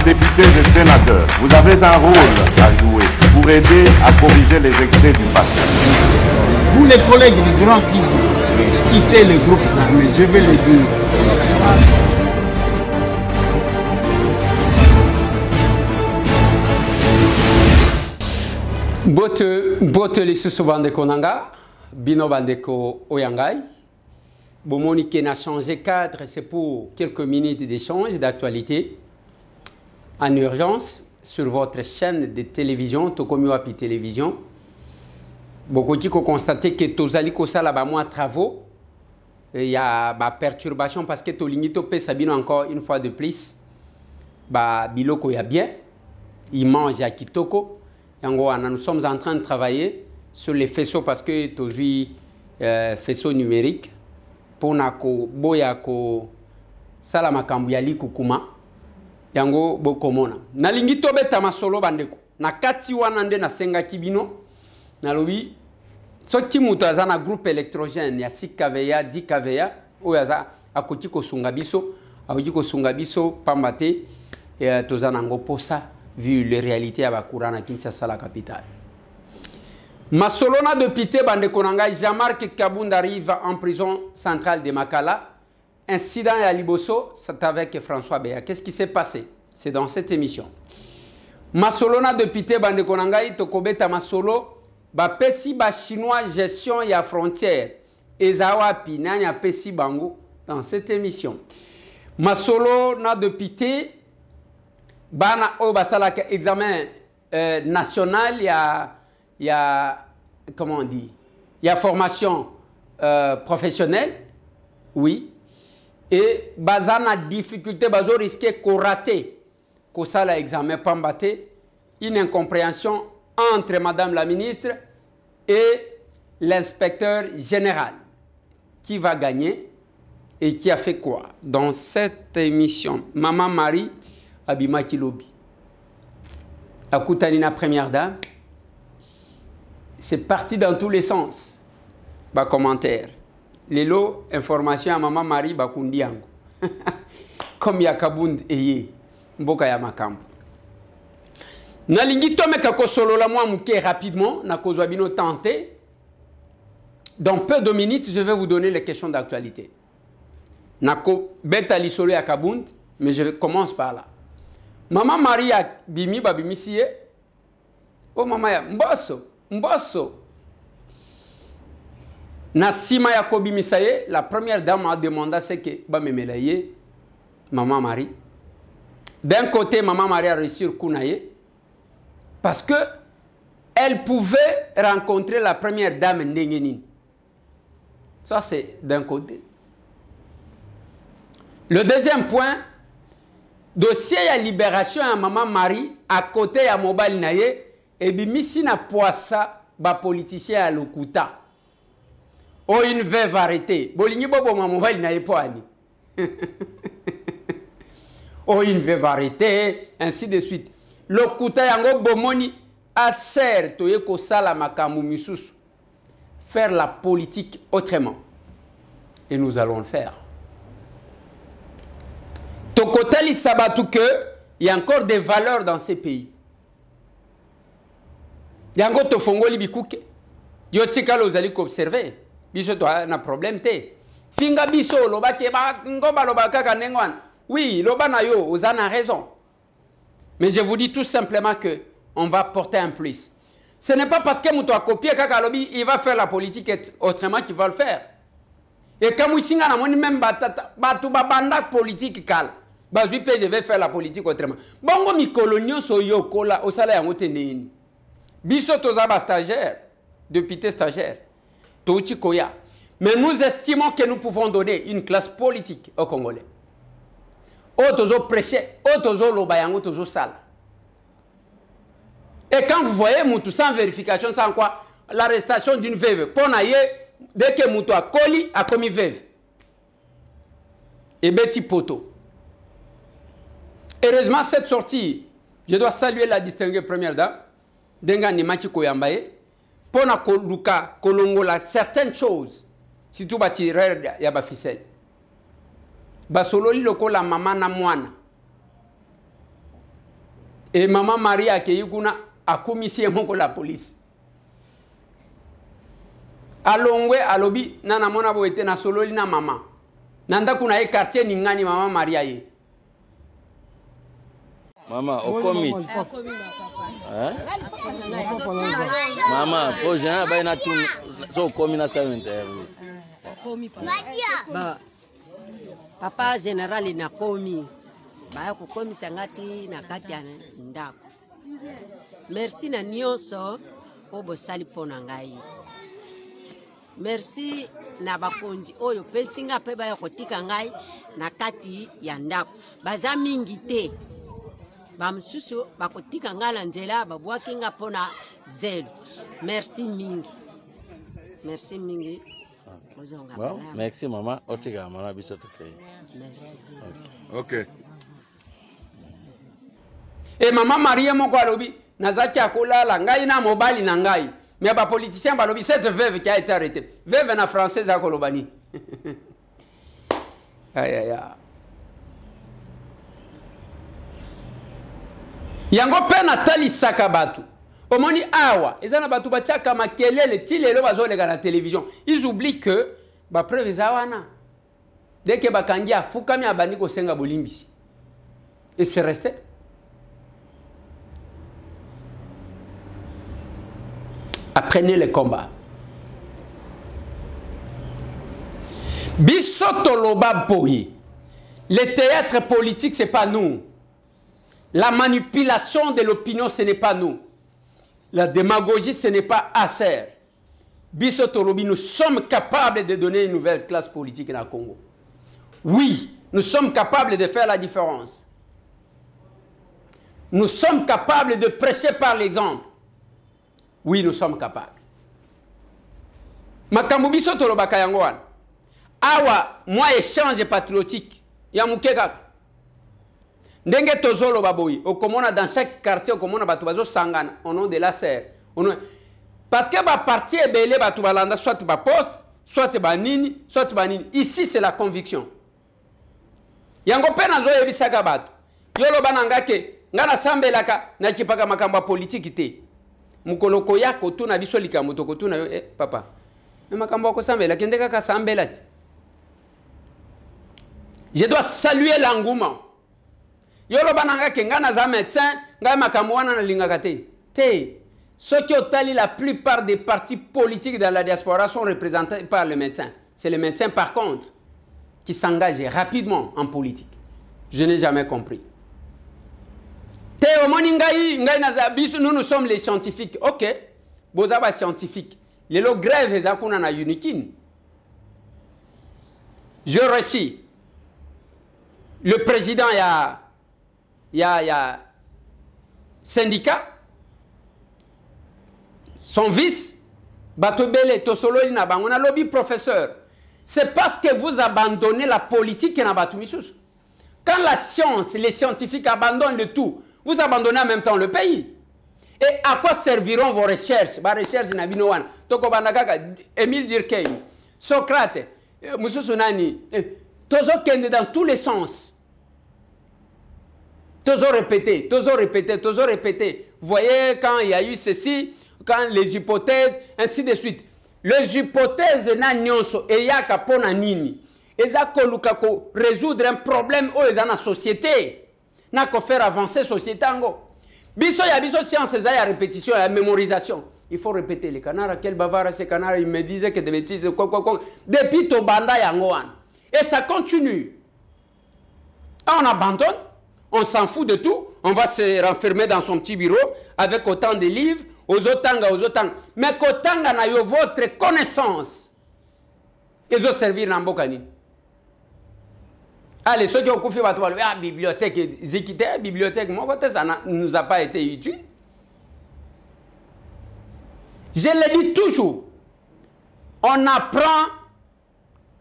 députés et sénateurs, vous avez un rôle à jouer pour aider à corriger les excès du passé. Vous les collègues du Grand qui quittez les groupes armés, je vais le dire. Bote lisusu bandeko nanga, bino bandeko oyangai. Bomoni qui n'a changé cadre, c'est pour quelques minutes d'échange, d'actualité, en urgence, sur votre chaîne de télévision, Tokomi Wapi Télévision. Beaucoup qui constaté que tozali kosala ba moi travaux, il y a ba perturbation parce que tolinito pe sabino encore une fois de plus, ba biloko ya bien, il mange à kitoko. Nous sommes en train de travailler sur les faisceaux parce que tozui faisceaux numériques pour nako boya ko sala makambu ya likukuma yango bokomona nalingi tobeta masolo bandeko na kati wana nde na senga kibino na lobi soki muto aza na groupe électrogène ya 6 kVA 10 kVA oyo aza akoti kosunga biso akoki kosunga biso pambate toza nango posa vu les réalités à Bakura na Kinshasa la capitale. Masolona de Pité Bandekonanga, Jean-Marc Kabound arrive en prison centrale de Makala. Incident à Liboso, c'est avec François Béa. Qu'est-ce qui s'est passé? C'est dans cette émission. Masolona de Pité Bandekonanga, Tokobeta Masolo, Pesi ba chinois gestion ya frontière. Ezawa Pinanya Pesi Bango dans cette émission. Masolona de Pité Bana au basalaka examen national, il y a comment on dit, il y a formation professionnelle, oui, et bazana difficulté, bazo risquer qu'on rater, qu'on ça l'examen pambaté, une incompréhension entre Madame la ministre et l'inspecteur général, qui va gagner et qui a fait quoi dans cette émission. Maman Marie Abima Kilobi. Akutanina première dame. C'est parti dans tous les sens. Ba commentaire. Lelo information à maman Marie Bakundiango. Comme ya Kabound eye. Mboka ya makambo. Nalingi tome kako solo la moi muke rapidement. Na kozwabino tenté. Dans peu de minutes, je vais vous donner les questions d'actualité. Nako beta li solo ya Kabound. Mais je commence par là. Maman Maria Bimi Babimisie. Oh maman ya Mbosso. Nasima Yakobi Misaye, la première dame a demandé ce que Bamemelaye, maman Marie. D'un côté, maman Marie a réussi Kounaye parce que elle pouvait rencontrer la première dame Ndengenin. Ça c'est d'un côté. Le deuxième point, dossier ya libération à maman Marie à côté ya mobile naye et bimisi na poissa ba politicien à lokuta. Oh une veuve arrêtée. Bolingi bobo ma mobile naye poani. Oh une veuve arrêtée ainsi de suite. Lokuta yango bomoni a ser toye ko sala makamu misusu. Faire la politique autrement. Et nous allons le faire. Tokotali sabatu que il y a encore des valeurs dans ces pays. Il y a encore tofongoli bikuke. Yo tika lozali ko observer. Biso to na problème te. Finga biso loba ke ba ngoba loba kaka nengwan. Oui, loba na yo ozana raison. Mais je vous dis tout simplement que on va porter un plus. Ce n'est pas parce que muto a copié kaka lobi, il va faire la politique autrement qu'il va le faire. Et comme isinga na moni même batata batu babanda politique kal. Bazui pe je vais faire la politique autrement. Bongo mi colonio so yokola osala yango teneni. Biso tozaba stagiaire, député stagiaire. Touchi koya. Mais nous estimons que nous pouvons donner une classe politique aux Congolais. Otozo prêcher, otozo lobayango tozo sala. Et quand vous voyez Moutou sans vérification, sans quoi l'arrestation d'une veuve, ponaye, dès que Moutou a coli, a commis veuve. Et Betty Poto. Heureusement, cette sortie, je dois saluer la distinguée première dame, Denga Nimaki Koyambaye, pona Luka Kolongola, certaines choses, si tout bâti yaba ficelle. Basololi loko la maman na moana. Et maman Maria Akeyukuna a commissi la police. Alongwe alobi nana mona boete na sololi na mama. Nanda kuna e quartier ningani maman Maria ye. Mama, au comité. Maman, pour général, il y a tout so commis na sainte. Ba papa général na komi. Ba ko komi sangati na kati ya ndako. Merci na nyonso o bosali pona ngai. Merci na bakonzi oyo pesinga pe ba kotika ngai na kati ya ndako. Baza mingi te. Ba msusu bakotika ngala nzela babwaki nga pona zelo. Merci mingi. Merci mingi. Bon, merci maman. Otiga maman biso to kay. Merci. Ok. Et maman Maria moko alobi nazaki akola la ngai na mobali na ngai. Mais ba politicien balobi cette veuve qui a été arrêtée. Veuve na française à kolobani. Aïe aïe aïe. Yango pe Nathalie Sakabatu. Omoni awa, ezana batu bachaka makelele tilelo bazolega na télévision. Ils oublient que ba preuve zawana. Dès que bakangi afukami abani ko senga bolimbisi. Et c'est resté. Apprenez le combat. Bisoto loba boyi. Le théâtre politique c'est pas nous. La manipulation de l'opinion ce n'est pas nous. La démagogie, ce n'est pas Acer. Bissotolobi, nous sommes capables de donner une nouvelle classe politique dans le Congo. Oui, nous sommes capables de faire la différence. Nous sommes capables de prêcher par l'exemple. Oui, nous sommes capables. Makambu Bissotoloba Kayangwan. Awa, moi, échange patriotique. Yamukeka. Ndenge tozolo baboyi, okomona dans chaque quartier, okomona batu bazo sangana, au nom de la serre. Parce que ba parti ebele batu balanda soit ba poste, soit ba nini, soit ba nini. Ici c'est la conviction. Yango pe nazo yebisaka batu. Yolo bananga ke ngana sambelaka na kipaka makamba politique te. Mukoloko yako tuna biso likambo to kotuna papa. Na makamba ko sambela kendeka ka sambela ti. Je dois saluer l'engouement. Yolo bananga ke ngana za médecin ngai makambo wana na lingaka te. Ceux qui ont tali la plupart des partis politiques dans la diaspora sont représentés par les médecins. C'est les médecins par contre qui s'engagent rapidement en politique. Je n'ai jamais compris. Nous sommes les scientifiques. Ok, bozaba scientifiques. Les lots grèves et zakuna na unikin. Je reçus le président il y a syndicat, son vice, Batobele, Tosolo, on a lobby professeur. C'est parce que vous abandonnez la politique na Batumisus. Quand la science, les scientifiques abandonnent le tout, vous abandonnez en même temps le pays. Et à quoi serviront vos recherches? Ba recherche na binowan. Toko bandakaka, Émile Durkheim, Socrate, Moussounani, Tozo Kende dans tous les sens. Toujours répété, toujours répété, toujours répété. Vous voyez, quand il y a eu ceci, quand les hypothèses, ainsi de suite. Les hypothèses na nyonso et ya kapona nini. Eza koluka ko résoudre un problème ou eza na société. Na ko faire avancer société ango. Biso ya biso science eza ya répétition, ya mémorisation. Il faut répéter les canards, quel bavard ces canards, il me disait que des bêtises, quoi. Depuis to banda yangoan. Et ça continue. On abandonne. On s'en fout de tout. On va se renfermer dans son petit bureau avec autant de livres, aux autant. Mais qu'autant na yo votre connaissance. Ils ont servi dans Bokani. Allez, ceux qui ont confié à la bibliothèque, la bibliothèque, moi, ça ne nous a pas été utile. Je le dis toujours. On apprend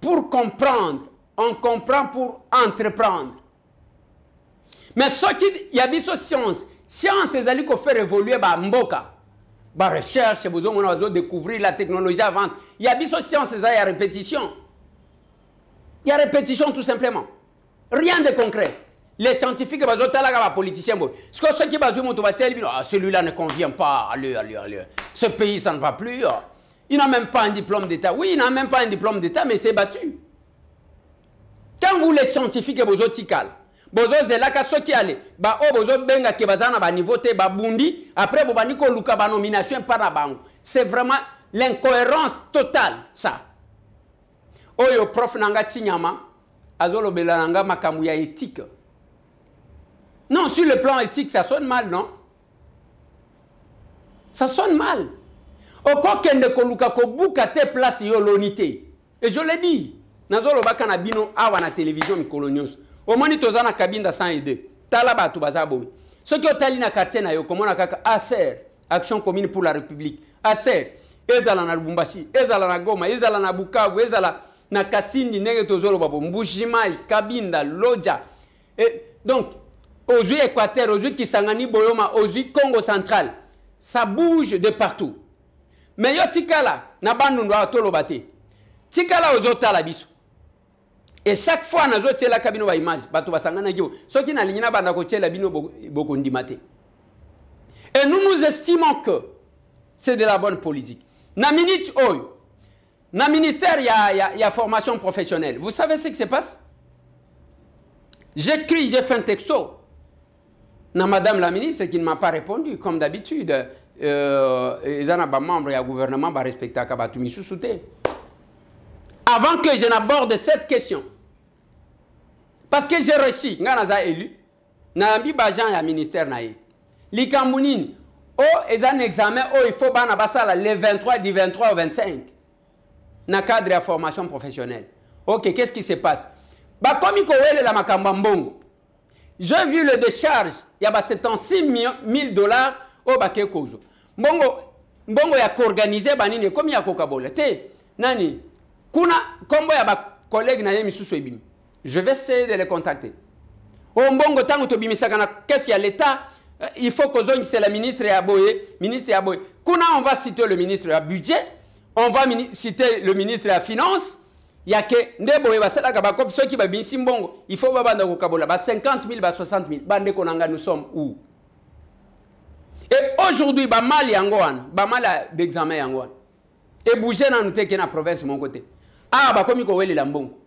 pour comprendre. On comprend pour entreprendre. Mais ce qui y a des sciences, science c'est ali qu'on fait évoluer ba mboka, ba recherche, besoin on a découvrir la technologie avance. Il y a des sciences c'est y a répétition. Il y a répétition tout simplement. Rien de concret. Les scientifiques, les politiciens, ceux qui celui-là ne convient pas, allez. Ce pays, ça ne va plus. Il n'a même pas un diplôme d'État. Oui, il n'a même pas un diplôme d'État, mais c'est battu. Quand vous, les scientifiques, vous êtes tikal, vous êtes ceux qui allez, après, vous avez nomination par la banque. C'est vraiment l'incohérence totale, ça. Oyo prof nanga Chinyama, azolo belananga makamuya éthique. Non, sur le plan éthique, ça sonne mal, non? Ça sonne mal. Au kokende koluka kobuka te place yolonité. Et je l'ai dit. Nazolo baka na bino awa na télévision mikolonios. Au moni tozana kabinda 102. Talaba tu bazabo. Ceux qui ont tali na quartier na yo komona kaka ACER, Action commune pour la République. ACER, ezala na Lubumbashi, ezala na Goma, ezala na Bukavu, ezala na Kasindi nege tozolo babo, Mbushimai, Kabinda, Lodja. Et donc aux yeux Équateur, aux yeux Kisangani, Boyoma, aux yeux Congo central, ça bouge de partout. Mais yo tikala na bandu ndo atolobate. Tikala ozota la biso. Et chaque fois na zote la kabino ba image, bato basangana ngibo. Soki na linyina banda ko tshela bino boko ndimate. Et nous nous estimons que c'est de la bonne politique. Na minute oyo. Na ministère y a formation professionnelle. Vous savez ce qui se passe? J'écris, j'ai fait un texto. Na madame la ministre qui ne m'a pas répondu comme d'habitude. Les membres du gouvernement va respecter Kabatumi Soussouté. Avant que je n'aborde cette question, parce que j'ai reçu, Nganaza élu, Nambi Bajan ya ministère naïe. Likambounine, ils ont un examen, il faut banabasala le 23, du 23 au 25. Dans le cadre de la formation professionnelle. Ok, qu'est-ce qui se passe? Bah, comme il la Makambambongo, j'ai vu le décharge, il y a 76 000 $. O bake kozo. Mbongo ya organiser banini comme ya kokabola. Te nani kuna kombo ya ba collègue na yemi susu ebimi. Je vais essayer de les contacter. O mbongo tango to bimisaka na caisse ya l'état, il faut que c'est la ministre ya boye, ministre ya boye. Kuna on va citer le ministre ya budget, on va citer le ministre ya finance. Ya ke ndeboye basala ka ba kop ceux qui ba bimisi mbongo, il faut ba banda kokabola ba 50 000 ba 60 000. Bande konanga nous sommes où? Et aujourd'hui, ba mal yangoan, ba mal d'examen yangoan. Et bouger dans notre province mon côté. Ah bah comme il kowe les lambongo.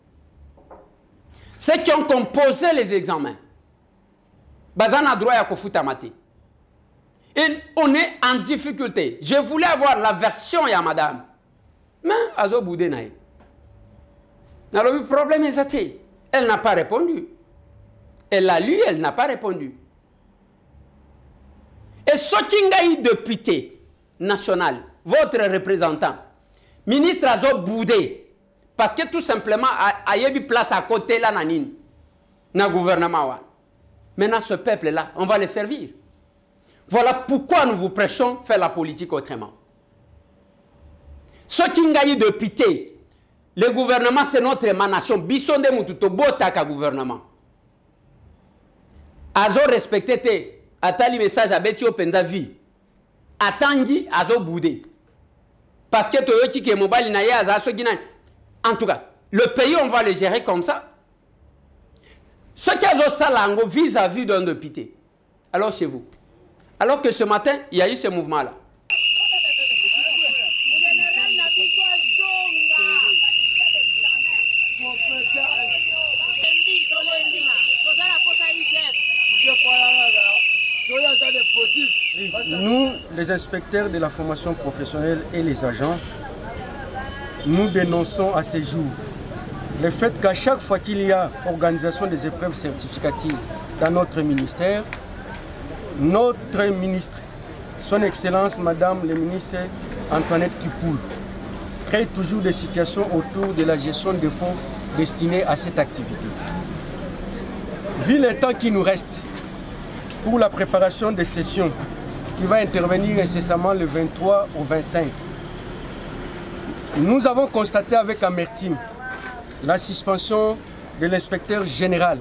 Ceux qui ont composé les examens, bazana droit ya kofuta mate. Et on est en difficulté. Je voulais avoir la version ya madame. Mais azo boudé naï. Alors le problème est ça. Elle n'a pas répondu. Elle l'a lu, elle n'a pas répondu. Et ce qui est député national, votre représentant, ministre Azo Boudé, parce que tout simplement, il y a une place à côté là, dans le gouvernement. Maintenant, ce peuple-là, on va le servir. Voilà pourquoi nous vous prêchons faire la politique autrement. Ce qui est député, le gouvernement, c'est notre émanation. Bissonde Moututo, Botaka gouvernement. Azo respecté. Atali message à Betio Penza vie. Atangi azo boudé. Parce que Toyoki qui est mobile na ya azo gina. En tout cas, le pays on va le gérer comme ça. Ce qu'azo salango vis-à-vis d'un député. Alors chez vous. Alors que ce matin, il y a eu ce mouvement là. Nous, les inspecteurs de la formation professionnelle et les agents, nous dénonçons à ce jour le fait qu'à chaque fois qu'il y a organisation des épreuves certificatives dans notre ministère, notre ministre, son Excellence Madame le ministre Antoinette Kipoul, crée toujours des situations autour de la gestion des fonds destinés à cette activité. Vu le temps qui nous reste pour la préparation des sessions qui va intervenir incessamment le 23 au 25, nous avons constaté avec amertume la suspension de l'inspecteur général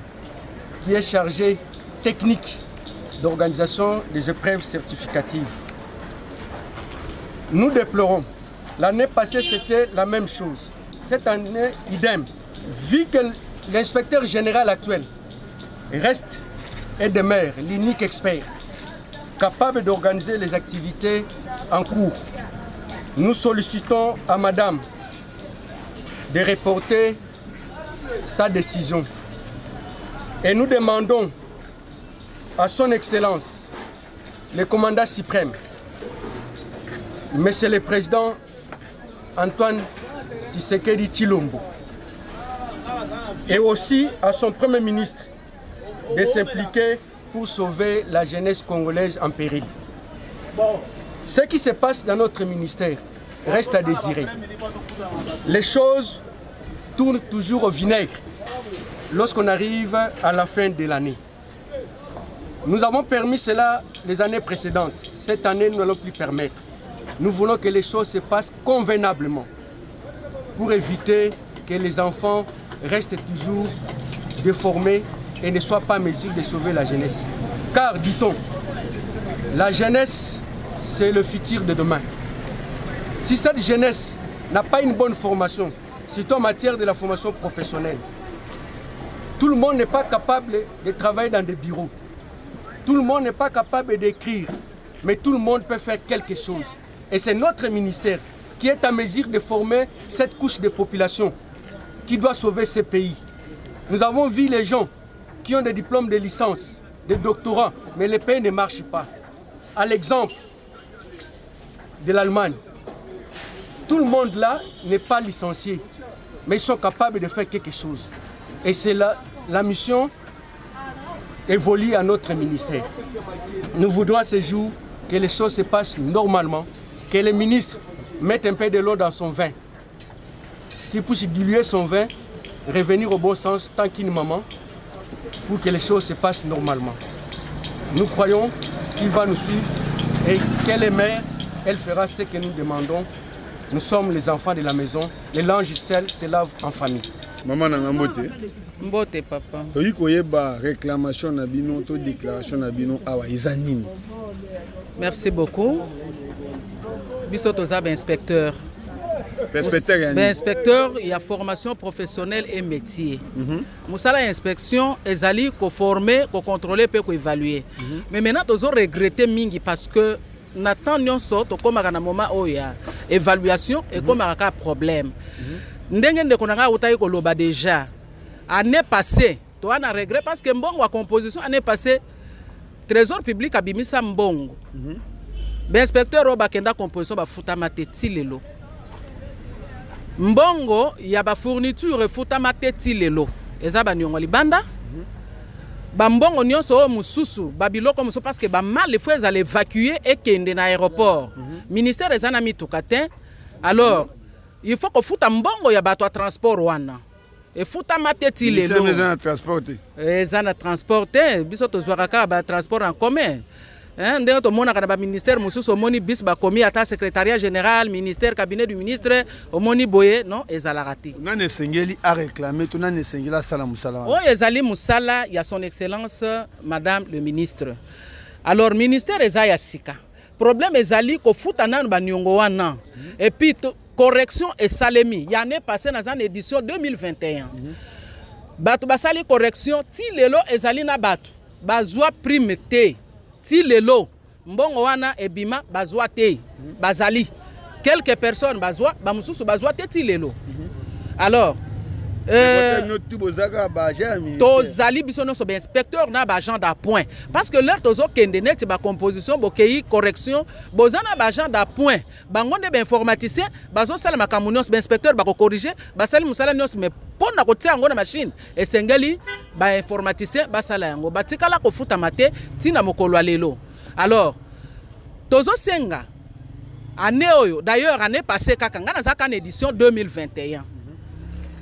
qui est chargé technique d'organisation des épreuves certificatives. Nous déplorons. L'année passée, c'était la même chose. Cette année, idem. Vu que l'inspecteur général actuel reste et demeure l'unique expert capable d'organiser les activités en cours. Nous sollicitons à Madame de reporter sa décision et nous demandons à son Excellence, le commandant suprême, Monsieur le Président Antoine Tshisekedi Tshilombo, et aussi à son Premier ministre de s'impliquer pour sauver la jeunesse congolaise en péril. Ce qui se passe dans notre ministère reste à désirer. Les choses tournent toujours au vinaigre lorsqu'on arrive à la fin de l'année. Nous avons permis cela les années précédentes. Cette année, nous n'allons plus permettre. Nous voulons que les choses se passent convenablement pour éviter que les enfants restent toujours déformés et ne soient pas en mesure de sauver la jeunesse. Car, dit-on, la jeunesse, c'est le futur de demain. Si cette jeunesse n'a pas une bonne formation, surtout en matière de la formation professionnelle, tout le monde n'est pas capable de travailler dans des bureaux. Tout le monde n'est pas capable d'écrire, mais tout le monde peut faire quelque chose. Et c'est notre ministère qui est en mesure de former cette couche de population qui doit sauver ce pays. Nous avons vu les gens qui ont des diplômes de licence, des doctorats, mais les pays ne marchent pas. À l'exemple de l'Allemagne, tout le monde là n'est pas licencié, mais ils sont capables de faire quelque chose. Et c'est la mission évolue à notre ministère. Nous voudrons à ce jour que les choses se passent normalement, que le ministre mette un peu de l'eau dans son vin, qu'il puisse diluer son vin, revenir au bon sens tant qu'une maman, pour que les choses se passent normalement. Nous croyons qu'il va nous suivre et qu'elle est mère, elle fera ce que nous demandons. Nous sommes les enfants de la maison, les langes se lavent en famille. Maman n'a mbote. Mbote papa. Toyi koyeba réclamation na bino to déclaration na bino awa izanini. Merci beaucoup. Biso toza inspecteur. Inspecteur, il y a formation professionnelle et métier. Moussala inspection, ezali ko former, ko contrôler, peut ko évaluer. Mais maintenant tozo regretter mingi parce que Nathan nyonso to komaka na moment oya évaluation et komaka problème. Ndenge nde konanga utayi ko loba déjà. Année passée, to ana regret parce que mbongo wa composition année passée trésor public abimisa mbongo. Inspecteur oba kenda composition ba futama teti lelo. Mbongo ya ba fourniture futama teti lelo. Eza ba nyongo libanda. Ba mbongo nyonso mususu ba biloko mususu parce que ba mal les fois aller évacuer et kende na aéroport. Ministère ezana mitukatin. Alors, il faut que futa mbongo ya bato transport wana. Et futa mateti lelo. Ezana transporter. Ezana transporter, biso to zwaka ba transport en commun. Ndenge to mona kana ba ministère mususu omoni bis ba komi ata secrétariat général, ministère cabinet du ministre omoni boye non ezalarati. On a sengeli à réclamer, on a sengeli à sala musala. Oh ezali musala ya son excellence madame le ministre. Alors ministère ezaya sika. Problème ezali ko futa nanu ba nyongo wana. Et puis correction et salemi. Il y en est passé dans une édition 2021. Batu basali correction ti lelo ezali na batu. Bazwa prime te. Ti lelo mbongo wana ebima bazwa te. Bazali. Quelques personnes bazwa ba mususu bazwa te ti lelo. Alors tozali biso no so be inspecteur na ba agent d'appoint parce que leur tozo kende net ba composition bokei correction bozana ba agent d'appoint bango ne ba informaticien bazo sala makambo nyonso ba inspecteur ba ko corriger ba sali musala nyonso mais pona ko tia ngo na machine esengeli ba informaticien ba sala yango batikala ko futa mate tina mokolo lelo. Alors tozo senga année oyo d'ailleurs année passée kaka ngana za kan édition 2021.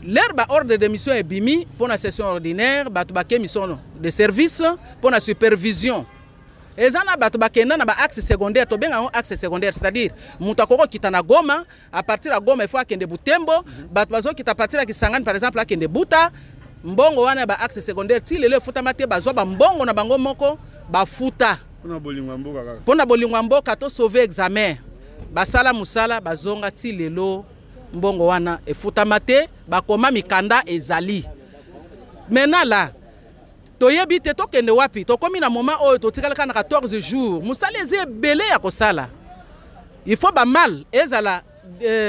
L'herbe ordre de mission est bimi pour la session ordinaire, batubake mission de service pour la supervision. Et ça na batubake na ba axe secondaire, to benga axe secondaire, c'est-à-dire mutakoko kitana Goma, à partir de Goma il faut akende Butembo, batubazo kita partir à Kisangani par exemple akende Buta, mbongo wana ba axe secondaire ti lelo futa mate bazo ba mbongo na bango moko ba futa. Pona bolingwa mboka to sauver examen. Basala musala bazonga ti lelo mbongo wana e futamate bakoma mikanda ezali. Maintenant là toyebi te tokende wapi tokomi na moment oyo totikalaka na 14 jours musala eza ebele ya kosala. Il faut ba mal ezala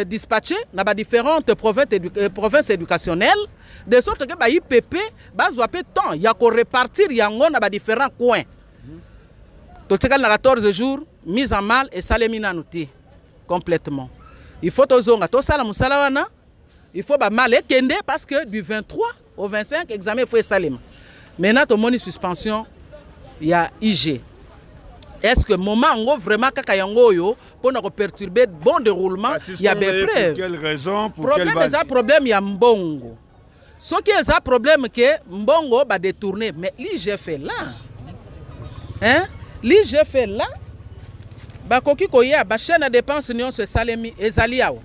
dispatché na ba différentes provinces éducationnelles de sorte que ba IPP bazwa pe temps ya ko répartir yango na ba différents coins. Totikal na 14 jours mise en mal et salemi nanuti complètement. Il faut tozonga to sala musala wana. Il faut ba mal ekende parce que du 23 au 25 examen faut salem. Maintenant to moni suspension il y a IG. Est-ce que moment ngo vraiment kaka yango yo pour na perturber bon déroulement il y a des preuves. Pour quelle raison, pour problème quelle base? Problème problème ya mbongo. Ce qui est un problème que mbongo ba détourner mais l'IG fait là. Hein? L'IG fait là. Ba koki koya ba chaîne de dépenses nion se salemi ezali yawo.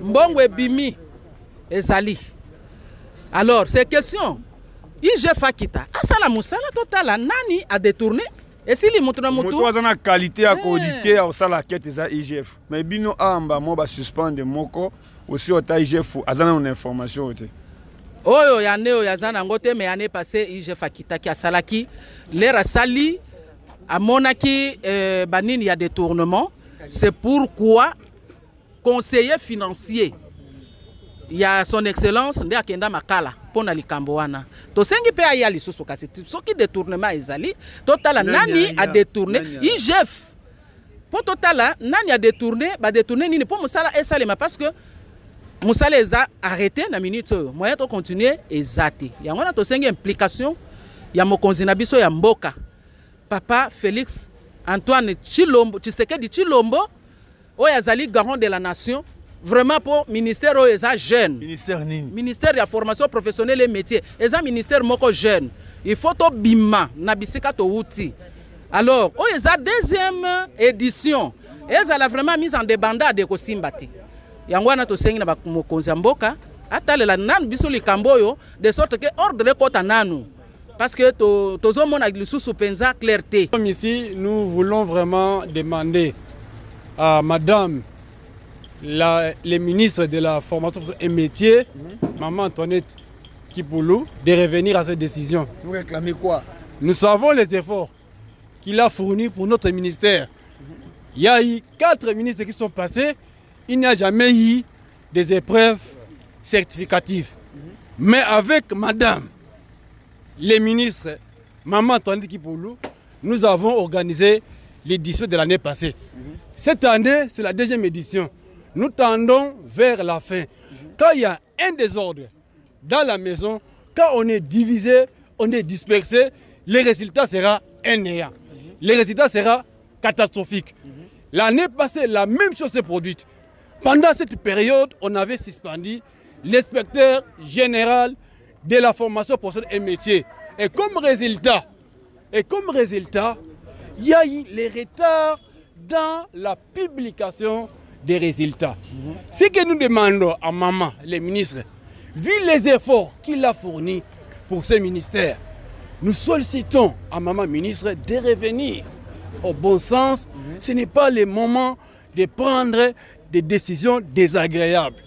Mbongo ebimi ezali. Alors ces questions IG fakita asala musala totala nani a détourné et si li mutu na mutu moto azana qualité à auditer au sala quête za IGF mais bino amba mo ba suspendre moko aussi au IGF azana une information ote oyo ya neo ya zana ngote mais année passée IG fakita ki asalaki l'era sali a monaki banini ya détournement c'est pourquoi conseiller financier il y a son excellence nde akenda makala pona likambo wana to sengi pe aya lisusu kasi soki détournement ezali totala nani a détourné IGF po totala nani a détourné ba détourner nini po musala esalema parce que musala eza arrêté na minute moyen to continuer ezati yango na to sengi implication ya mokonzi na biso ya mboka papa Félix Antoine Tshilombo Tshisekedi Tshilombo oyo azali garant de la nation. Vraiment pour ministère où est jeune. Ministère nini? Ministère de la formation professionnelle et métier. Et ça ministère moko jeune. Il faut to bima na bisika to outil. Alors, où est la deuxième édition? Et ça a vraiment mis en débandade de Kosimbati. Yangwana to sengi na bakumokonzi mboka atale la nan biso likamboyo de sorte que ordre kota nanu. Parce que tozo mona lisusu penza clarté. Comme ici, nous voulons vraiment demander à madame les ministres de la formation et métier, Maman Antoinette Kipoulou, de revenir à cette décision. Vous réclamez quoi? Nous savons les efforts qu'il a fournis pour notre ministère. Il y a eu 4 ministres qui sont passés, il n'y a jamais eu des épreuves certificatives. Mais avec madame, les ministres, Maman Antoinette Kipoulou, nous avons organisé l'édition de l'année passée. Cette année, c'est la deuxième édition. Nous tendons vers la fin. Quand il y a un désordre dans la maison, quand on est divisé, on est dispersé, le résultat sera un néant. Le résultat sera catastrophique. L'année passée, la même chose s'est produite. Pendant cette période, on avait suspendu l'inspecteur général de la formation professionnelle et métier. Et comme résultat, il y a eu les retards dans la publication des résultats. Ce que nous demandons à maman, les ministres, vu les efforts qu'il a fournis pour ce ministère, nous sollicitons à maman ministre de revenir au bon sens. Ce n'est pas le moment de prendre des décisions désagréables.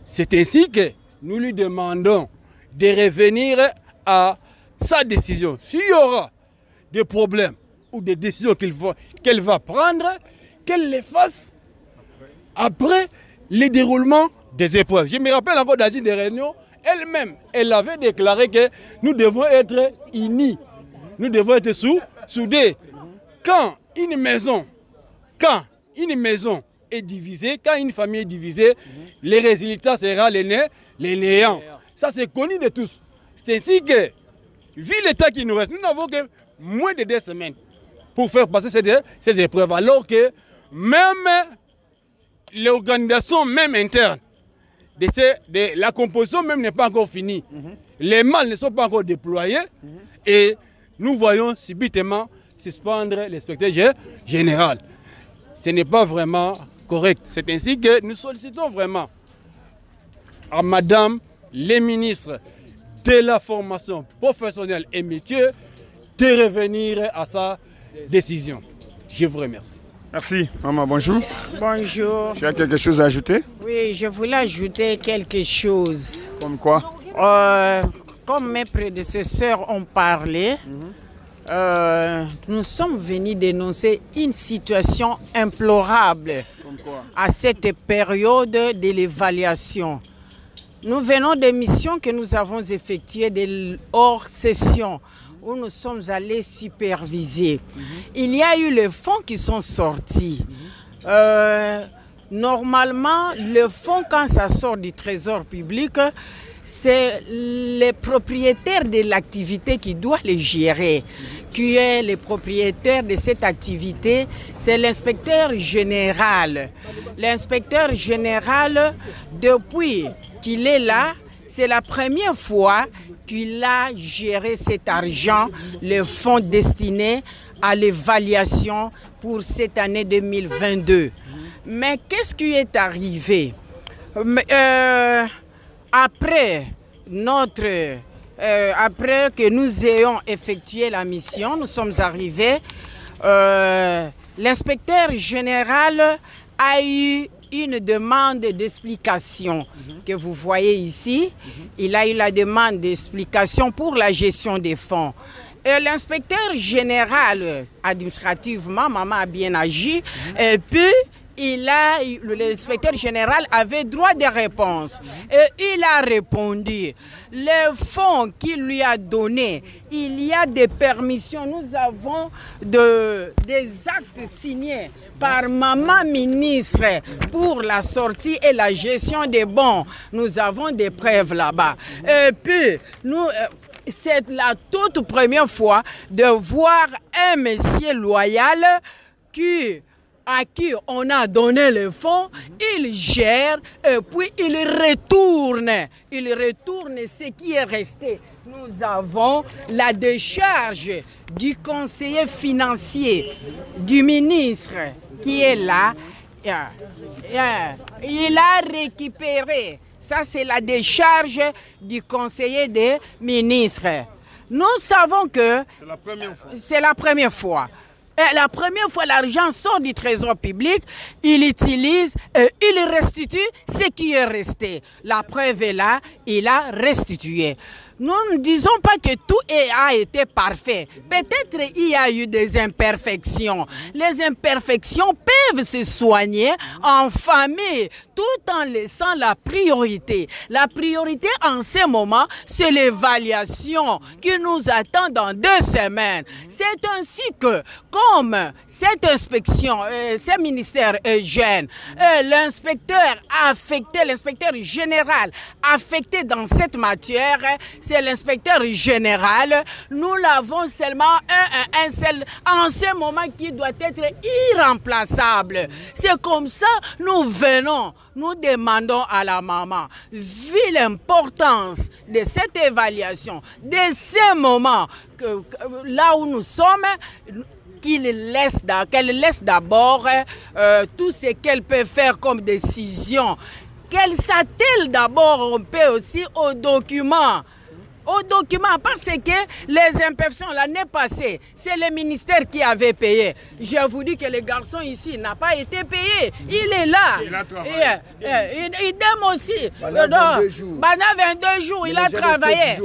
C'est ainsi que nous lui demandons de revenir à sa décision. S'il y aura des problèmes ou des décisions qu'elle va prendre, qu'elle les fasse après le déroulement des épreuves. Je me rappelle encore dans une des réunions, elle-même, elle avait déclaré que nous devons être unis, nous devons être soudés. Quand une maison est divisée, quand une famille est divisée, les résultats seront les néants. Ça c'est connu de tous. C'est ainsi que, vu l'état qui nous reste, nous n'avons que moins de 2 semaines pour faire passer ces épreuves, alors que même l'organisation même interne de la composition même n'est pas encore finie. Les mâles ne sont pas encore déployés et nous voyons subitement suspendre l'inspecteur général. Ce n'est pas vraiment correct. C'est ainsi que nous sollicitons vraiment à madame les ministres de la formation professionnelle et métier de revenir à sa décision. Je vous remercie. Merci. Maman, bonjour. Bonjour. Tu as quelque chose à ajouter? Oui, je voulais ajouter quelque chose. Comme quoi? comme mes prédécesseurs ont parlé, nous sommes venus dénoncer une situation implorable à cette période de l'évaluation. Nous venons des missions que nous avons effectuées de hors session où nous sommes allés superviser. Il y a eu les fonds qui sont sortis. Normalement, le fonds, quand ça sort du trésor public, c'est les propriétaires de l'activité qui doivent les gérer. Qui est le propriétaire de cette activité? C'est l'inspecteur général. L'inspecteur général, depuis qu'il est là, c'est la première fois qu'il a géré cet argent, le fonds destiné à l'évaluation pour cette année 2022. Mais qu'est-ce qui est arrivé? Après que nous ayons effectué la mission, nous sommes arrivés, l'inspecteur général a eu une demande d'explication que vous voyez ici. Il a eu la demande d'explication pour la gestion des fonds. L'inspecteur général, administrativement, maman a bien agi, et puis l'inspecteur général avait droit de réponse. Et il a répondu. Les fonds qu'il lui a donnés, il y a des permissions. Nous avons des actes signés par maman ministre pour la sortie et la gestion des bons. Nous avons des preuves là-bas. Et puis, c'est la toute première fois de voir un monsieur loyal à qui on a donné les fonds, il gère et puis il retourne ce qui est resté. Nous avons la décharge du conseiller financier, du ministre qui est là. Il a récupéré. Ça, c'est la décharge du conseiller des ministres. Nous savons que c'est la première fois. C'est la première fois. Et la première fois, l'argent sort du trésor public, il utilise et il restitue ce qui est resté. La preuve est là, il a restitué. Nous ne disons pas que tout a été parfait. Peut-être il y a eu des imperfections. Les imperfections peuvent se soigner en famille tout en laissant la priorité. La priorité en ce moment, c'est l'évaluation qui nous attend dans 2 semaines. C'est ainsi que, comme cette inspection, ce ministère est jeune, l'inspecteur affecté, l'inspecteur général affecté dans cette matière, c'est l'inspecteur général. Nous l'avons seulement un seul en ce moment qui doit être irremplaçable. C'est comme ça nous venons, nous demandons à la maman, vu l'importance de cette évaluation, de ce moment, là où nous sommes, qu'elle laisse d'abord tout ce qu'elle peut faire comme décision. Qu'elle s'attelle d'abord un peu aussi aux documents. Parce que les imperfections l'année passée, c'est le ministère qui avait payé. Je vous dis que le garçon ici n'a pas été payé. Il est là. Il a travaillé. Idem aussi. Pendant 22 jours, il a travaillé.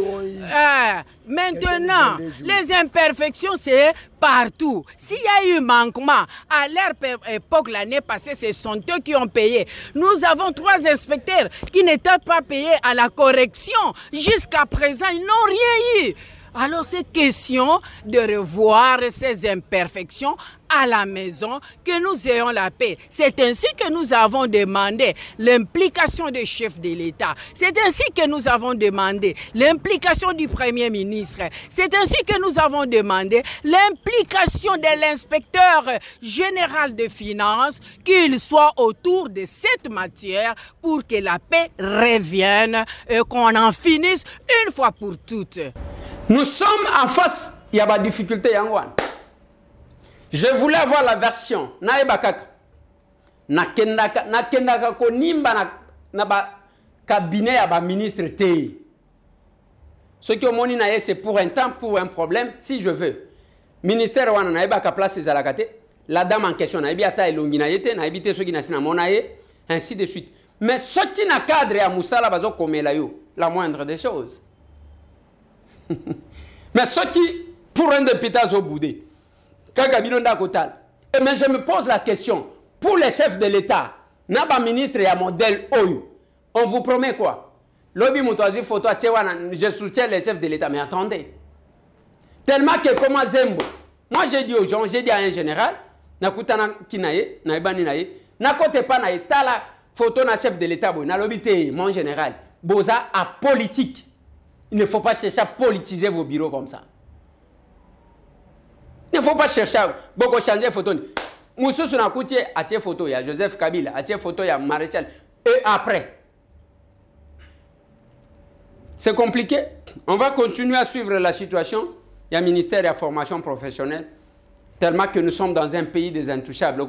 Maintenant, les imperfections, c'est partout. S'il y a eu manquement, à leur époque, l'année passée, ce sont eux qui ont payé. Nous avons 3 inspecteurs qui n'étaient pas payés à la correction. Jusqu'à présent, ils n'ont rien eu. Alors, c'est question de revoir ces imperfections à la maison, que nous ayons la paix. C'est ainsi que nous avons demandé l'implication des chefs de l'État. C'est ainsi que nous avons demandé l'implication du Premier ministre. C'est ainsi que nous avons demandé l'implication de l'inspecteur général des finances, qu'il soit autour de cette matière pour que la paix revienne et qu'on en finisse une fois pour toutes. Nous sommes en face, il y a des difficultés. Je voulais avoir la version. Naebakaka. Nakendaka konimba na cabinet ya ba ministre te. Ce qui ont moni c'est pour un temps, pour un problème, si je veux. Ministère wana naebaka place ezalakate. La dame en question na ebiata elongi na yete, na ebité ceux qui na sina monaye, ainsi de suite. Mais ce qui na cadre ya musala bazo komela yo, la moindre des choses. Mais ceux qui, pour un député au boudé, mais je me pose la question, pour les chefs de l'État, n'a pas ministre et un modèle OYU, on vous promet quoi? Lobby Moutouazi photo, je soutiens les chefs de l'État, mais attendez. Tellement que comment Zembo, moi j'ai dit aux gens, j'ai dit à un général, nakutana kinaye, naibani naye, nakote pas naye, tala photo na chef de l'État, na lobby te, mon général, boza à politique. Il ne faut pas chercher à politiser vos bureaux comme ça. Il ne faut pas chercher à beaucoup changer photo. Moussou Sonakoutié a tes photos, il y a Joseph Kabila, a tes photos, il y a Maréchal. Et après, c'est compliqué. On va continuer à suivre la situation. Il y a ministère de la formation professionnelle. Tellement que nous sommes dans un pays des intouchables.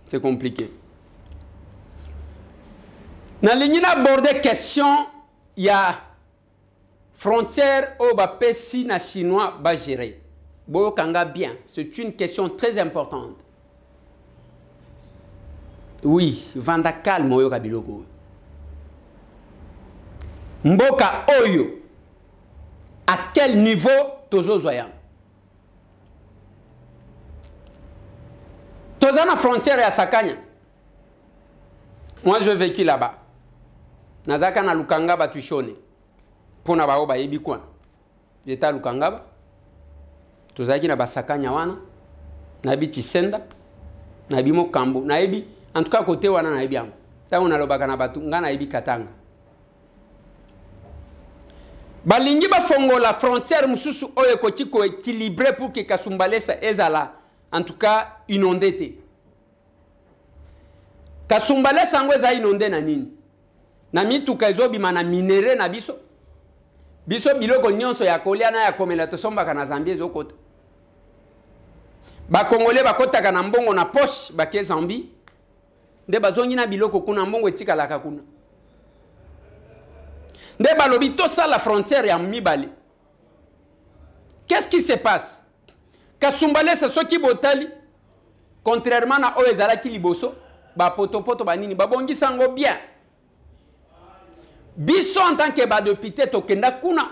C'est compliqué. Dans les abordé question, il y a frontière au Bapesi na chinois ba gérer. Boyokanga bien, c'est une question très importante. Oui, vanda calme oyoka biloko. Mboka oyo, à quel niveau tozo zoyang? Toza na frontière ya Sakanya. Moi je vécu là-bas. Nazaka na Lukangaba tushone. Pona ba oba yebi kwa. J'étais à Lukangaba. Tozaki na Basakanya wana. Nabi Tisenda. Nabi Mokambo. Nabi en tout cas côté wana nabi am. Ta on alobaka na batu nga nabi Katanga. Balingi ba fongo la frontière mususu oyo koti ko équilibré pour que Kasumbalesa ezala en tout cas inondé. Kasumbalesa ngo eza inondé na nini? Na mituka ezobima na minere na biso. Biso biloko nyonso ya kolia na ya komela tosombaka na Zambie ezokota. Ba Congolais bakotaka na mbongo na poche ba ke Zambie. Nde bazongi na biloko kuna mbongo etikalaka kuna. Nde balobi tosa la frontière ya mibale. Qu'est-ce qui se passe? Kasumbalesa soki botali contrairement na oezala ki liboso ba poto banini babongi sango bien. Biso en tant que député tokenda kuna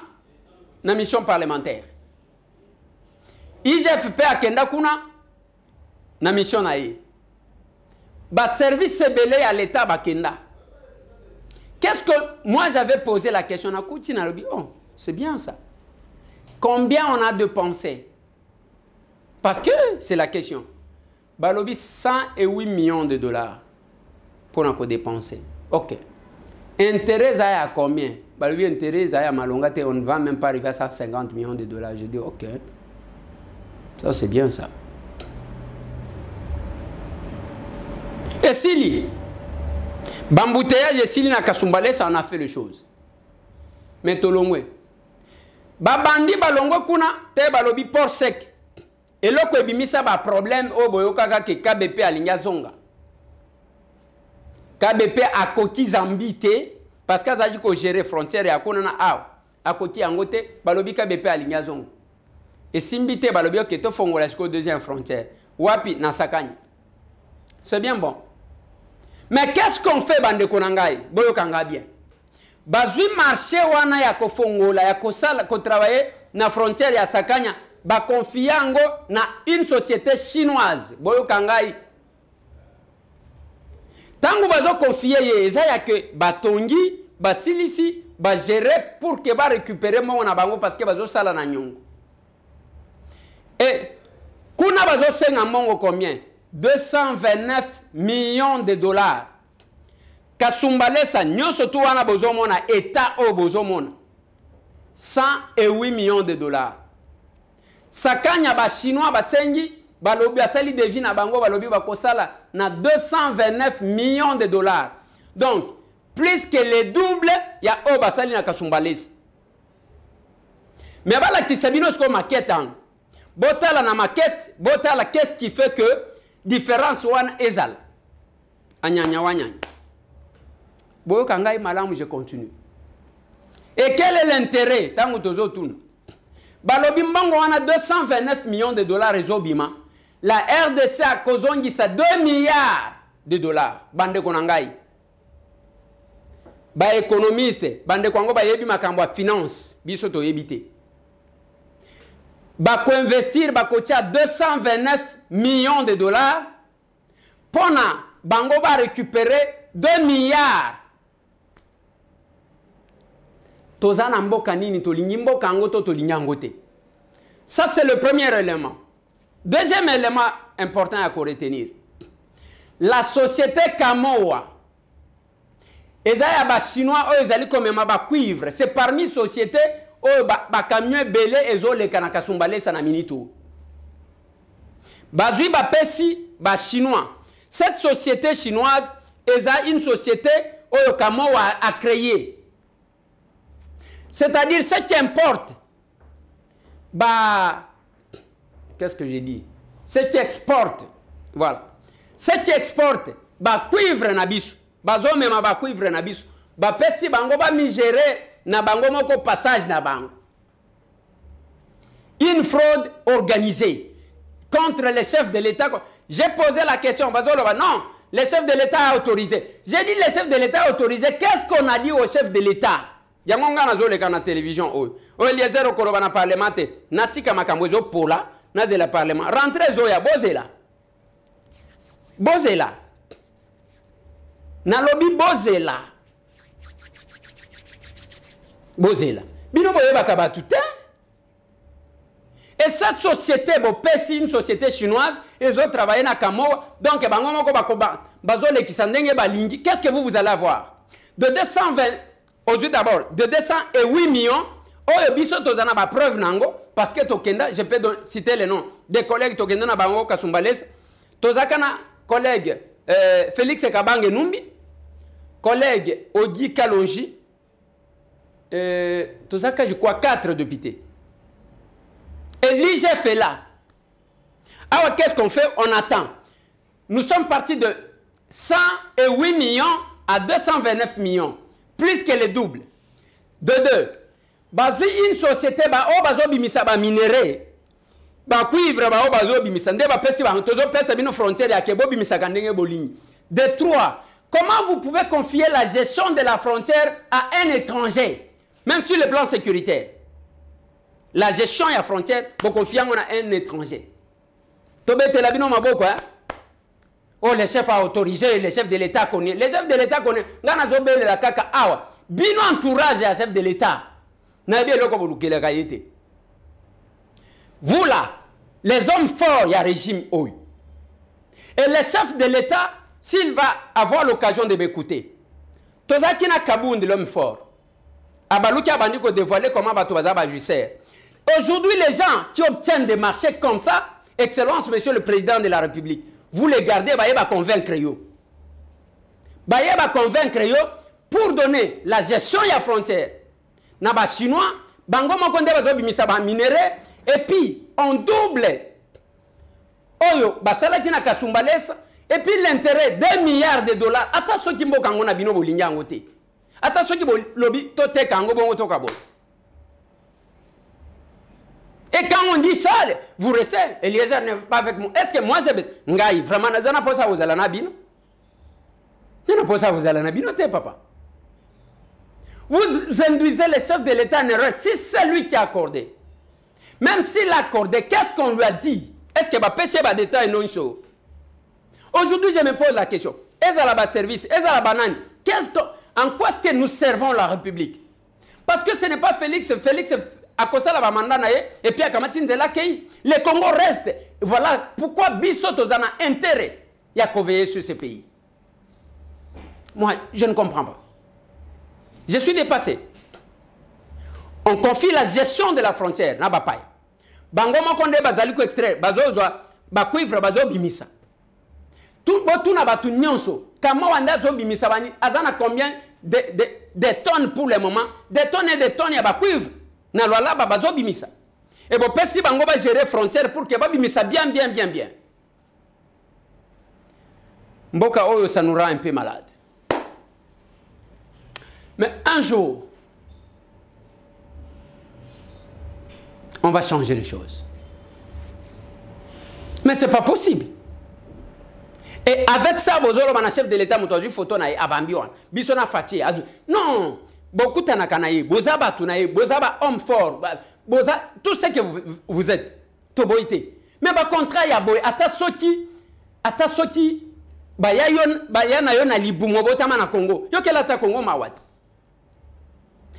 na mission parlementaire. IGFP akenda kuna na mission na ye. Ba service belé à l'état bakenda. Qu'est-ce que moi j'avais posé la question à Kouti na lobi, oh, c'est bien ça. Combien on a de pensées? Parce que c'est la question. Balobi 108 millions de dollars pour nous dépenser. OK. Intérêt à combien? Balobi intérêt à malonga, on ne va même pas arriver à 150 millions de dollars. Je dis OK. Ça c'est bien ça. Et si bambouteillage et si na Kasumbalesa on a fait les choses. Mais tolongwe. Babandi balongo kuna te balobi port sec. Et là, il y a un problème au Boyokaka que KBP a l'ingazonga. KBP a coquille Zambie parce que ça dit qu'on gère les frontières et à Konana a coquille Angote, balobi KBP a l'ingazonga. Et Simbite balobi que to fongola jusqu'au deuxième frontière. Wapi na Sakanya. C'est bien bon. Mais qu'est-ce qu'on fait bande konangai? Boyokanga bien. Bazui marché wana ya ko fongola ya ko sala ko travailler na frontière ya Sakanya. Ba confiango na une société chinoise boyo kangai tangu bazo confier ye ezaya que batongi basilisi ba gérer pour que ba récupérer mo na bango parce que bazo sala na nyongo et kuna bazo senga mongo combien 229 millions de dollars Kasumbalesa nyonso tu wana bozo mona état o bozo mona 108 millions de dollars. Sakanya ba chinois ba sengi balobi asali devi na bango balobi ba kosala na 229 millions de dollars. Donc plus que le double ya o basali na Kasumbalesa. Mais bala kisabino sko maquette an. Botala na maquette, botala qu'est-ce qui fait que différence one ezal. Anyanya wanyanya. Boyo kangai malamu je continue. Et quel est l'intérêt tango tozo tuna? Balobi mbango wana 229 millions de dollars ezobima. La RDC a kozongi sa 2 milliards de dollars. Bande konangai. Ba économiste, bande kwango ba yebi makambo finance, biso to yebite. Ba ko investir ba ko tia 229 millions de dollars. Pona bango ba récupérer 2 milliards. Tozana mboka nini tolingi mboka ngo to tolingi ngote. Ça c'est le premier élément. Deuxième élément important à retenir. La société Kamoa. Ezaya ba chinois o ezali comme ba cuivre, c'est parmi sociétés o ba camion belé ezo le kana kasumbale sana minito. Bazui ba pesi ba chinois. Cette société chinoise eza une société o Kamoa a créé. C'est-à-dire ce qui importe bah qu'est-ce que j'ai dit? Ce qui exporte. Voilà. Ce qui exporte ba cuivre na biso. Bazo mema ba cuivre na biso. Ba pesi bango ba migérer na bango moko passage na bango. Une fraude organisée contre les chefs de l'État. J'ai posé la question, non, les chefs de l'État a autorisé. J'ai dit les chefs de l'État a autorisé. Qu'est-ce qu'on a dit aux chefs de l'État? Yangonga na zole kana télévision o. O Eliezer okoloba na parlement natika makambo zo pola na zela parlement. Rentrez zoya bozela. Bozela. Na lobby bozela. Bozela. Bino boyeba ka batute. Et cette société, c'est une société chinoise, ils ont travaillé dans Kamoa, donc qu'est-ce que vous allez avoir? De 220, aujourd'hui d'abord, de 208 millions, preuve nango, parce que je peux citer les noms des collègues Tokenda na bango Kasumbales, Tozakana, collègue Félix Kabange Numbi, collègue Ogi Kalonji, Tozaka, je crois, 4 députés. Et l'IGF est là. Alors, qu'est-ce qu'on fait? On attend. Nous sommes partis de 108 millions à 229 millions. Plus que le double. De deux. Bazi une société, bazo bimisa ba minéré. Ba cuivre, bazo bimisa. Nde ba pesi ba tozo pesa bino frontière ya kebo bimisa kandenge bolini. De trois. Comment vous pouvez confier la gestion de la frontière à un étranger? Même sur le plan sécuritaire. La gestion de la frontière, vous confiez à un étranger. Oh, le chef a autorisé, le chef de l'État connaît. Le chef de l'État connaît. Bino entourage du chef de l'État. Vous là, les hommes forts, il y a régime. Et le chef de l'État, s'il va avoir l'occasion de m'écouter, Tozaki na Kaboun de l'homme fort. Abalouki a bandu ko dévoiler comment Batobaza va juger. Aujourd'hui, les gens qui obtiennent des marchés comme ça, Excellence, Monsieur le Président de la République, vous les gardez, vous allez convaincre eux. Vous allez convaincre eux pour donner la gestion de la frontière. Naba chinois, bango mokonde bazo bimisa ba minéré, et puis on double. Oyo, basala kina kasumbalesa, et puis l'intérêt 2 milliards de dollars. Attention qui mbo kango na bino bolinga ngote. Attention qui lobby tote kango bongo toka bo. Et quand on dit ça, vous restez, Eliezer n'est pas avec moi. Est-ce que moi j'ai besoin? Ngai, vraiment, je n'ai pas ça aux alanabino. Je n'ai pas ça aux alanabino, papa. Vous induisez le chef de l'État en erreur. Si c'est lui qui a accordé, même s'il a accordé, qu'est-ce qu'on lui a dit? Est-ce que va pêcher va détail non chaud? Aujourd'hui, je me pose la question. Est-ce à la service? Est-ce à la banane? En quoi est-ce que nous servons la République? Parce que ce n'est pas Félix. Et puis, le Congo reste. Voilà pourquoi Bissot en a intérêt à veiller sur ce pays. Moi, je ne comprends pas. Je suis dépassé. On confie la gestion de la frontière. Bango Mokonde Bazaliko extrait, Bazozo, Bakuivre, Bazo Bimisa. Tout na batu nyonso. Comment on a zo Bimisa bani? Azana combien de tonnes pour le moment? Des tonnes et des tonnes, il y a Bakuivre. Na loi babazo bimisa. Et bon, si bango va gérer frontière pour que babimisa bien. Mboka oyo, ça nous rend un peu malade. Mais un jour, on va changer les choses. Mais ce n'est pas possible. Et avec ça, bozolo mana chef de l'État motozu photo na abambiwa. Bisona fati. Non, beaucoup tanakanaye, bozaba tunaye, bozaba homme fort, boza tout ce que vous êtes. Toboité. Mais par contraire ya boy ata soki ba ya na yo na libumo botama na Congo. Yo kela ta Congo mawat.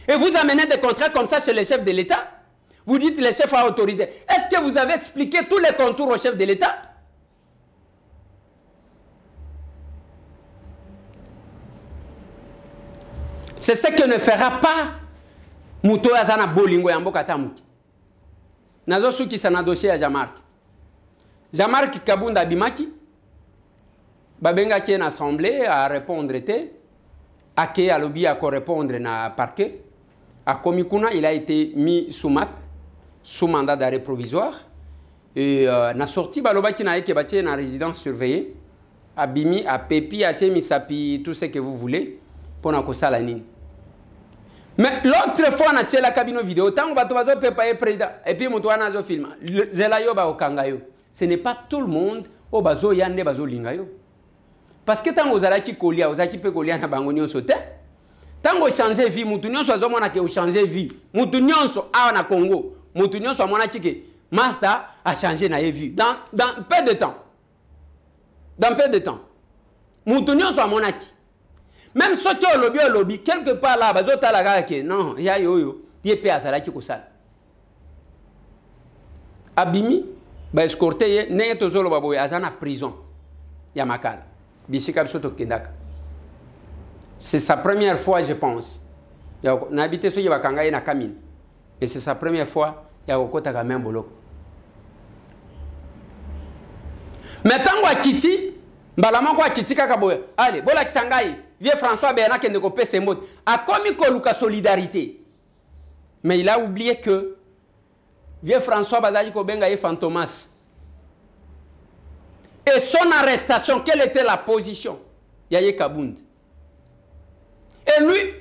Et vous amenez des contrats comme ça chez les chefs de l'État. Vous dites les chefs à autoriser. Est-ce que vous avez expliqué tous les contours au chef de l'État? C'est ce que ne fera pas Mouto Azana Bolingo Yamboka Tamuki. Nazo Suki sana dossier à Jean-Marc. Jean-Marc Kabunda Bimaki. Babenga qui est en assemblée à répondre était. À qui a lobby à répondre na parquet. À Komikuna, il a été mis sous MAP, sous mandat d'arrêt provisoire. Et na sorti baloba qui na été bâti na résidence surveillée. À Bimi, à Pépi, à Misapi, tout ce que vous voulez. Pour na kosa la nini. Mais l'autre fois, on a tiré la cabine vidéo. Tant que tu vas payer président, et puis tu vas faire film. Ce n'est pas tout le monde au bazo yande bazo lingayo. Parce que tant que vous allez qui coller, vous allez qui peut coller na bangonio sauter. Tant que vous changez vie, mutunyo so zomona que vous changez vie. Mutunyo so a na Congo. Mutunyo so mona qui master a changé na vie. Dans peu de temps. Dans peu de temps. Mutunyo so mona qui. Même si tu as le lobby, quelque part là, non, il y a yo, il y a ça qui est Abimi, bah escorté, n'est pas zolo baboy, azana prison, Yamakal, bisikab soto kendaka. C'est sa première fois, je pense. Na habité so yabakanga na Kamine, et c'est sa première fois, ya okota quand même boloko. Maintenant wa kiti, balama kwa kiti kaka boy, allez, bola kisangai. Vieux François Bernard qui ne copie ses mots. A commis la solidarité. Mais il a oublié que Vieux François Bazali Kobenga est fantomas. Et son arrestation, quelle était la position? Yaye Kabound. Et lui,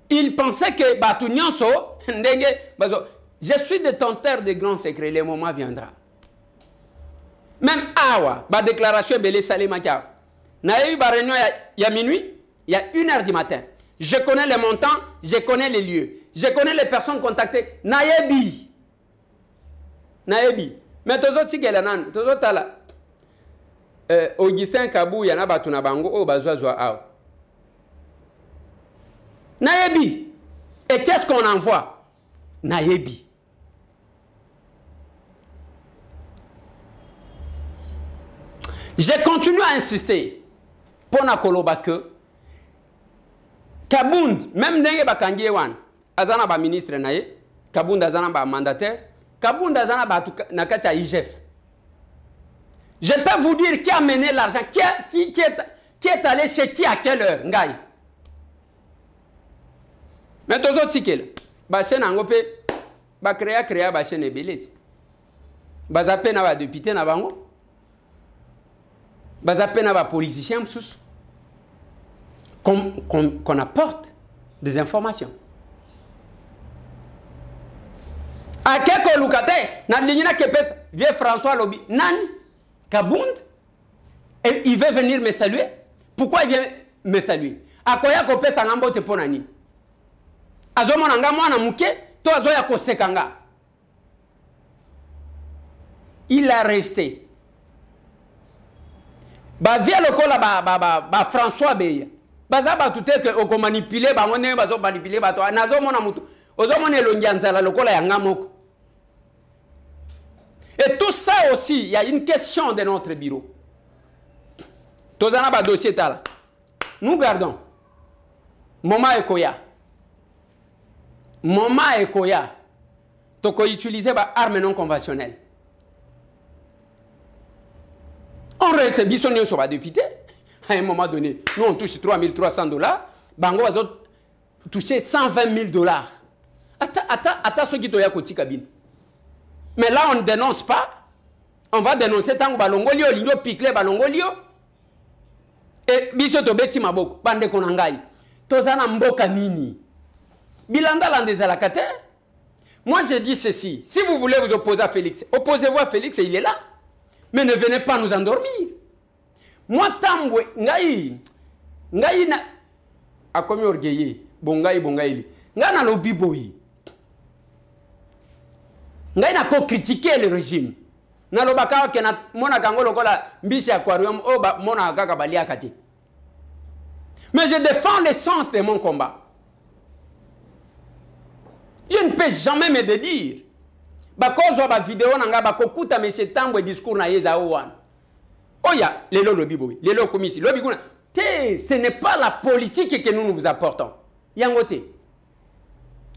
il pensait que Batounianso, je suis détenteur de grands secrets, le moment viendra. Même Awa, ma déclaration est belé salé makia. Naïe Bareno, il y a minuit. Il y a 1h du matin. Je connais les montants, je connais les lieux. Je connais les personnes contactées. Naïebi. Naïebi. Mais tous autres, c'est tous autres là. Augustin Kabou, il y en a batuna bango, oh, bazoa. Naïebi. Et qu'est-ce qu'on envoie? Naïebi. Je continue à insister pour Nakoloba que Kabound, même Nenge Bakangiewan, Azana ba ministre naye, Kabound Azana ba mandataire, Kabound Azana ba Nakacha IGF. Je peux vous dire qui a mené l'argent, qui est allé chez qui à quelle heure, Ngaï. Mais tous autres tickets, Bachen Angope, créa Bachen et Bellet. Bazape na ba député na bango. Bazape na ba politicien sous. Qu'on apporte des informations. À quelques locataires, vieux François Lobby, Nan, Kabound, et il veut venir me saluer. Pourquoi il vient me saluer? À quoi il y a copé sangambo te ponani? Azomonanga mwana muke, to azoya kosekanga. Il a resté. Ba via le kola ba François Beya. Bazaba tout est que on manipuler ba on bazo manipuler ba to nazo mona mutu ozo mona longianzala lokola ya ngamoko. Et tout ça aussi, il y a une question de notre bureau. Tozana ba dossier tala. Nous gardons Moma Ekoya. Moma Ekoya. Toko utiliser ba armes non conventionnelles. On reste bisonné sur la député. À un moment donné, nous on touche $3,300. Bango va toucher $120,000. Attends ce qui doit côté cabine. Mais là on ne dénonce pas. On va dénoncer tant que balongolio, ligno picle balongolio. Et biso to beti maboko bande konangai. Tozana mboka nini. Bilanda landeza la kate. Moi je dis ceci, si vous voulez vous opposer à Félix, opposez-vous à Félix et il est là. Mais ne venez pas nous endormir. moi tambwe ngai na akomi orgueillé bongai ngai na lobi boyi ngai na ko critiquer le régime na lobaka ke na mona kango lokola mbisi aquarium o ba mona kaka balia kati. Mais je défends l'essence de mon combat. Je ne peux jamais me dédire. Bakozo ba vidéo nanga bakokuta monsieur Tambwe discours na yeza owan. Oya, lelo lobi boyi, lelo komisi, lobi kuna. Ce n'est pas la politique que nous vous apportons. Yangote.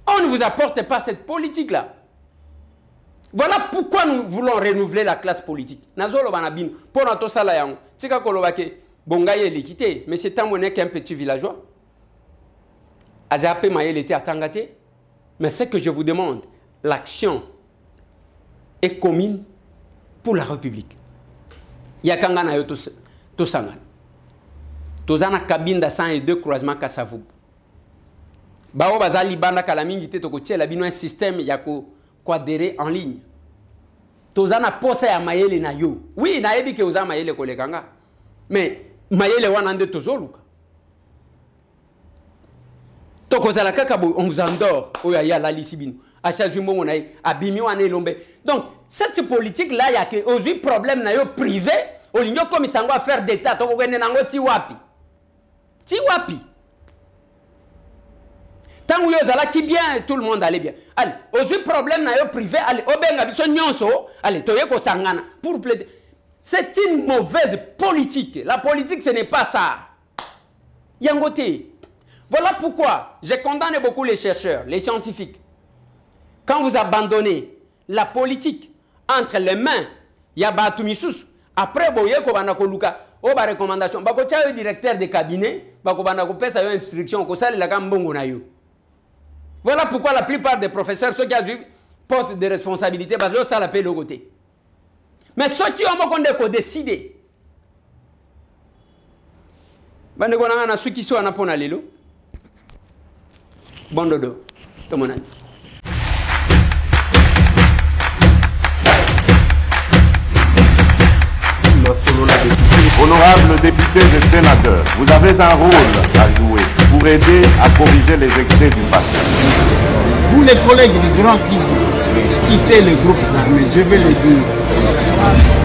On ne vous apporte pas cette politique-là. Voilà pourquoi nous voulons renouveler la classe politique. Nazolo banabin, pour notre sala yango. Tika kolobake, bongaye l'équité, mais c'est un qu'un petit villageois. Azape maye l'été à Tangate. Mais ce que je vous demande, l'action est commune pour la République. Yakanga na yo to sangal. Tozana cabine 102 croisement Kassavou. Bao bazali banda kalamingi te toko tiela bino un système yako adhérer en ligne. Tozana posa ya mayele na yo. Oui, na yebi ke oza mayele kolekanga. Mais mayele wana nde tozoluka. Toko zala kaka bo on vous endort oya ya la lisibino. Acha jumbongo na abimi wana elombe. Donc cette politique là ya ke ozu problème na yo privé, olinyo comme sango à faire d'état toko kende nango ti wapi. Ti wapi. Tant que vous allez bien, tout le monde allait bien. Allez, aux problèmes privé, allez, obenga biso nyonso, allez, toye ko sangana pour plaider. C'est une mauvaise politique. La politique, ce n'est pas ça. Yangote. Voilà pourquoi je condamne beaucoup les chercheurs, les scientifiques. Quand vous abandonnez la politique entre les mains, Yabatumisus, après boye ko bana ko luka, o ba recommandation, ba ko tia le directeur de cabinet, ba ko bana ko pesa yo instruction ko sali la kambongo na yo. Voilà pourquoi la plupart des professeurs, ceux qui ont du poste de responsabilité, parce que ça l'appelle au côté. Mais ceux qui ont décidé, ceux qui sont en Lelo, bon dodo, tout le monde. Honorables députés et sénateurs, vous avez un rôle à jouer pour aider à corriger les excès du passé. Vous les collègues du Grand Kivu, quittez les groupes armés, je vais le dire.